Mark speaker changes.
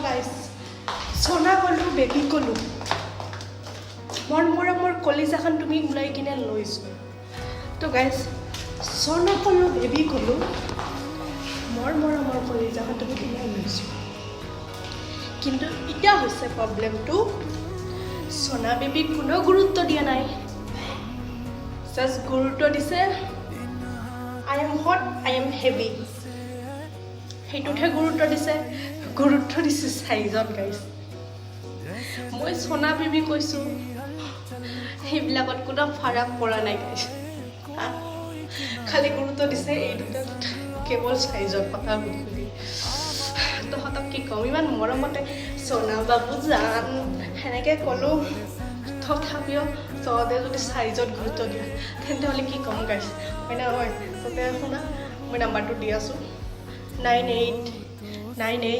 Speaker 1: গাইছ সোনা কলো বেবী কলো মোৰ কলিজাখন তুমি ওলাই কিনে লৈছো তো গাইছ সোনা কলো বেবী কলো মোৰ কলিজাখন তুমি ওলাই লৈছো কিন্তু এটা হৈছে প্ৰবলেমটো সোনা বেবীক কোনো গুৰুত্ব দিয়া নাই জাষ্ট গুৰুত্ব দিছে I am hot I am heavy সেইটোতহে গুৰুত্ব দিছে চাইজত গাইছ মই সোনা বেবী কৈছোঁ সেইবিলাকত কোনো ফাৰাক পৰা নাই গাইছ খালি গুৰুত্ব দিছে এই দুটা কেৱল চাইজৰ কথা বুলি তহঁতক কি ক'ম ইমান মৰমতে সোনা বাবু জান সেনেকৈ ক'লোঁ তথাপিও তহঁতে যদি চাইজত গুৰুত্ব দিয়া তেন্তে হ'লে কি ক'ম গাইছ হয় না হয় তহঁতে শুনা মই নাম্বাৰটো দি আছোঁ 9898